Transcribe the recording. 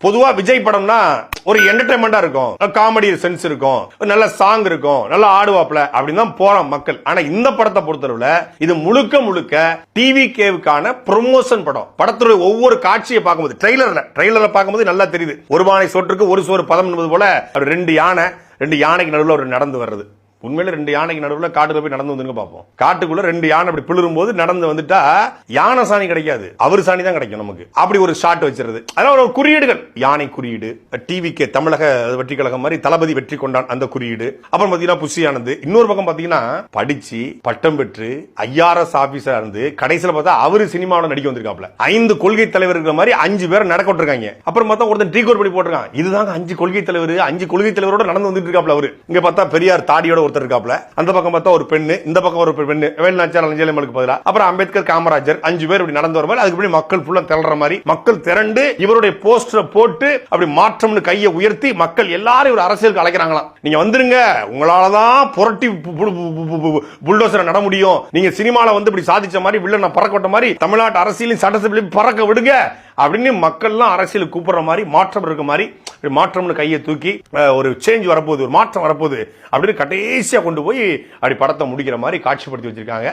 பொதுவா விஜய் படம்னா ஒரு என்டர்டைன்மெண்டா இருக்கும், காமெடி சென்ஸ் இருக்கும், நல்ல சாங் இருக்கும், நல்லா ஆடுவாப்ல அப்படின்னு தான் போறான் மக்கள். ஆனா இந்த படத்தை பொறுத்தளவுல இது முழுக்க முழுக்க டிவிகேவுக்கான ப்ரொமோஷன் படம். படத்துடைய ஒவ்வொரு காட்சியை பார்க்கும்போது ட்ரெய்லர்ல பார்க்கும்போது நல்லா தெரியுது. ஒரு பானை சோற்றுக்கு ஒரு சோறு பதம் என்பது போல ரெண்டு யானைக்கு நடுவில் ஒரு நடந்து வர்றது. உண்மையில ரெண்டு யானைக்கு நடுவில் காட்டுல போய் நடந்து வந்து பார்ப்போம். காட்டுக்குள்ள ரெண்டு யானை அப்படி பிளரும் போது நடந்து வந்துட்டா யானை சாணி கிடைக்காது, அவர் சாணி தான் கிடைக்கும் நமக்கு. அப்படி ஒரு ஷாட் வச்சிருது. அதனால ஒரு குறியீடுகள், யானை குறியீடு, டிவிக்கு தமிழக வெற்றி கழகம் மாதிரி தளபதி வெற்றி கொண்டான் அந்த குறியீடு. அப்புறம் பாத்தீங்கன்னா புஷியானது. இன்னொரு பக்கம் பாத்தீங்கன்னா படிச்சு பட்டம் பெற்று IRS ஆபீசரா இருந்து கடைசியில பார்த்தா அவரு சினிமாவில் நடிக்க வந்திருக்காப்ல. 5 கொள்கை தலைவர் இருக்கிற மாதிரி 5 பேர் நடக்க விட்டுருக்காங்க. அப்புறம் பார்த்தா ஒருத்தன் டீ கோட் படி போட்டிருக்கான். இதுதாங்க 5 கொள்கை தலைவர், 5 கொள்கை தலைவரோட நடந்து வந்துட்டு இருக்காப்ல அவரு. இங்க பார்த்தா பெரியார் தாடியோட ஒருத்தர் இருக்காப்ல, அந்த பக்கம் பார்த்தா ஒரு பெண்ணு, இந்த பக்கம் ஒரு பெண்ணு, வேலுநாச்சியார் அஞ்சலியம்மனுக்கு பதிலா, அப்புறம் அம்பேத்கர் காமராஜர் 5 பேர் இப்படி நடந்து வர மாதிரி, அதுக்கு மக்கள் ஃபுல்லா திரள்ற மாதிரி மக்கள் திரண்டு இவருடைய போஸ்டரை போட்டு அப்படி மாற்றம்னு கையை உயர்த்தி மக்கள் எல்லாரும் இவர் அரசியலுக்கு அழைக்கிறாங்களாம். நீங்க வந்துருங்க, உங்களாலதான் புரட்டி புல்டோசரை நட முடியும், நீங்க சினிமால வந்து இப்படி சாதிச்ச மாதிரி வில்லனை பறக்க விட்ட மாதிரி தமிழ்நாட்டு அரசியலின் சட்டசபையிலும் பறக்க விடுங்க அப்படின்னு மக்கள்லாம் அரசியலுக்கு கூப்பிடுற மாதிரி, மாற்றம் இருக்க மாதிரி, மாற்றம்னு கையை தூக்கி ஒரு சேஞ்ச் வரப்போகுது, ஒரு மாற்றம் வரப்போகுது அப்படின்னு கடைசியா கொண்டு போய் அப்படி படத்தை முடிக்கிற மாதிரி காட்சிப்படுத்தி வச்சிருக்காங்க.